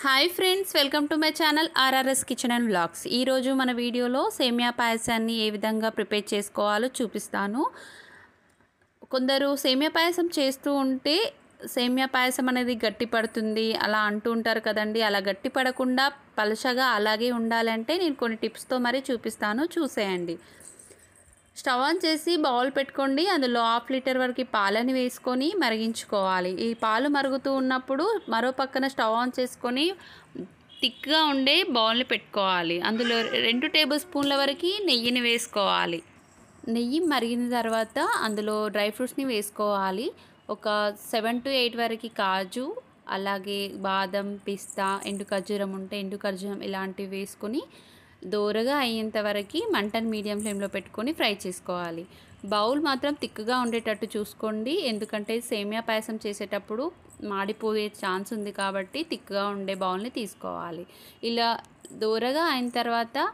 Hi friends, welcome to my channel RRS kitchen and vlogs. ఈరోజు మన వీడియోలో సేమియా పాయసాన్ని ఏ విధంగా ప్రిపేర్ చేసుకోవాలో చూపిస్తాను. కొందరు సేమియా పాయసం చేస్తూ ఉంటే సేమియా పాయసం అనేది గట్టి పడుతుంది అలా అంటూ ఉంటారు కదండి. అలా గట్టి పడకుండా పలచగా అలాగే ఉండాలంటే నేను కొన్ని టిప్స్తో మరి చూపిస్తాను, చూసేయండి. స్టవ్ ఆన్ చేసి బౌల్ పెట్టుకోండి. అందులో 1/2 లీటర్ వరకు పాలని వేసుకొని మరిగించుకోవాలి. ఈ పాలు మరుగుతూ ఉన్నప్పుడు మరో పక్కన స్టవ్ ఆన్ చేసుకొని థిక్గా ఉండే బౌల్ని పెట్టుకోవాలి. అందులో 2 టేబుల్ స్పూన్ల వరకు నెయ్యిని వేసుకోవాలి. నెయ్యి మరిగిన తర్వాత అందులో డ్రై ఫ్రూట్స్ని వేసుకోవాలి. ఒక 7 to 8 వరకు కాజు, అలాగే బాదం, పిస్తా, ఎండు ఖర్జూరం ఉంటే ఎండు ఖర్జూరం ఇలాంటివి వేసుకొని దోరగా అయ్యేంత వరకు మంటను మీడియం ఫ్లేమ్లో పెట్టుకొని ఫ్రై చేసుకోవాలి. బౌల్ మాత్రం థిక్గా ఉండేటట్టు చూసుకోండి, ఎందుకంటే సేమియా పాయసం చేసేటప్పుడు మాడిపోయే ఛాన్స్ ఉంది కాబట్టి థిక్గా ఉండే బౌల్ని తీసుకోవాలి. ఇలా దోరగా అయిన తర్వాత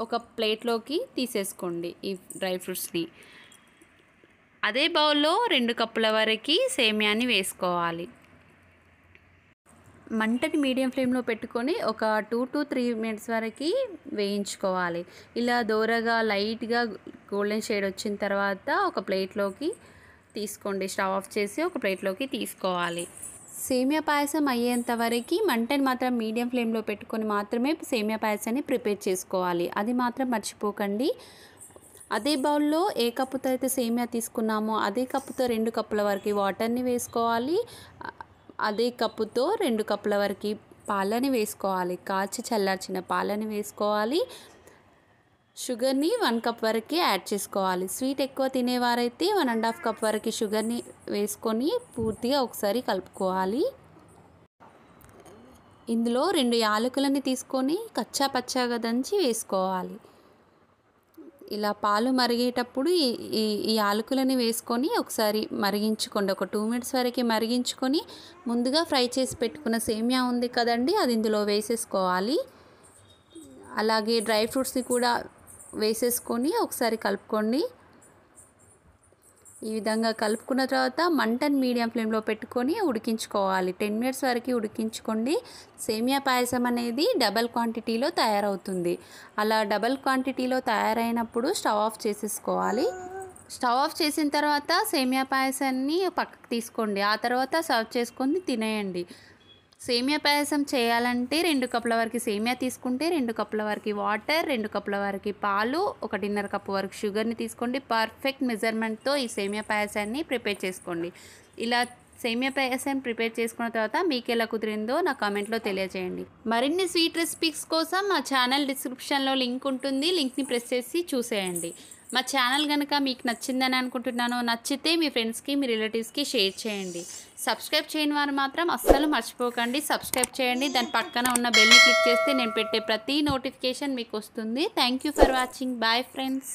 ఒక ప్లేట్లోకి తీసేసుకోండి ఈ డ్రై ఫ్రూట్స్ని. అదే బౌల్లో 2 కప్పుల వరకు సేమియాని వేసుకోవాలి. మంటని మీడియం ఫ్లేమ్లో పెట్టుకొని ఒక 2 to 3 మినిట్స్ వరకు వేయించుకోవాలి. ఇలా దోరగా లైట్గా గోల్డెన్ షేడ్ వచ్చిన తర్వాత ఒక ప్లేట్లోకి తీసుకోండి. స్టవ్ ఆఫ్ చేసి ఒక ప్లేట్లోకి తీసుకోవాలి. సేమియా పాయసం అయ్యేంత వరకు మంటని మాత్రం మీడియం ఫ్లేమ్లో పెట్టుకొని మాత్రమే సేమియా పాయసాన్ని ప్రిపేర్ చేసుకోవాలి. అది మాత్రం మర్చిపోకండి. అదే బౌల్లో ఏ కప్పుతో అయితే సేమియా తీసుకున్నామో అదే కప్పుతో 2 కప్పుల వరకు వాటర్ని వేసుకోవాలి. అదే కప్పుతో 2 కప్పుల వరకు పాలని వేసుకోవాలి. కాచి చల్లార్చిన పాలని వేసుకోవాలి. షుగర్ని 1 కప్ వరకు యాడ్ చేసుకోవాలి. స్వీట్ ఎక్కువ తినేవారైతే 1.5 కప్ వరకు షుగర్ని వేసుకొని పూర్తిగా ఒకసారి కలుపుకోవాలి. ఇందులో 2 యాలకులని తీసుకొని కచ్చా పచ్చాగా దంచి వేసుకోవాలి. ఇలా పాలు మరిగేటప్పుడు ఈ యాలకులని వేసుకొని ఒకసారి మరిగించుకోండి. ఒక 2 మినిట్స్ వరకు మరిగించుకొని ముందుగా ఫ్రై చేసి పెట్టుకున్న సేమియా ఉంది కదండి, అది ఇందులో వేసేసుకోవాలి. అలాగే డ్రై ఫ్రూట్స్ని కూడా వేసేసుకొని ఒకసారి కలుపుకోండి. ఈ విధంగా కలుపుకున్న తర్వాత మంటను మీడియం ఫ్లేమ్లో పెట్టుకొని ఉడికించుకోవాలి. 10 మినిట్స్ వరకు ఉడికించుకోండి. సేమియా పాయసం అనేది డబల్ క్వాంటిటీలో తయారవుతుంది. అలా డబల్ క్వాంటిటీలో తయారైనప్పుడు స్టవ్ ఆఫ్ చేసేసుకోవాలి. స్టవ్ ఆఫ్ చేసిన తర్వాత సేమియా పాయసాన్ని పక్కకు తీసుకోండి. ఆ తర్వాత సర్వ్ చేసుకొని తినేయండి. సేమియా పాయసం చేయాలంటే 2 కప్పుల వరకు సేమియా తీసుకుంటే 2 కప్పుల వరకు వాటర్, 2 కప్పుల వరకు పాలు, 1.5 కప్పు వరకు షుగర్ని తీసుకోండి. పర్ఫెక్ట్ మెజర్మెంట్తో ఈ సేమియా పాయసాన్ని ప్రిపేర్ చేసుకోండి. ఇలా సేమియా పాయసం ప్రిపేర్ చేసుకున్న తర్వాత మీకు ఎలా కుదిరిందో నా కామెంట్లో తెలియజేయండి. మరిన్ని స్వీట్ రెసిపీస్ కోసం మా ఛానల్ డిస్క్రిప్షన్లో లింక్ ఉంటుంది. లింక్ని ప్రెస్ చేసి చూసేయండి. మా ఛానల్ కనుక మీకు నచ్చిందని అనుకుంటున్నాను. నచ్చితే మీ ఫ్రెండ్స్కి, మీ రిలేటివ్స్కి షేర్ చేయండి. సబ్స్క్రైబ్ చేయని వారు మాత్రం అస్సలు మర్చిపోకండి, సబ్స్క్రైబ్ చేయండి. దాని పక్కన ఉన్న బెల్ని క్లిక్ చేస్తే నేను పెట్టే ప్రతి నోటిఫికేషన్ మీకు వస్తుంది. Thank you for watching. Bye friends.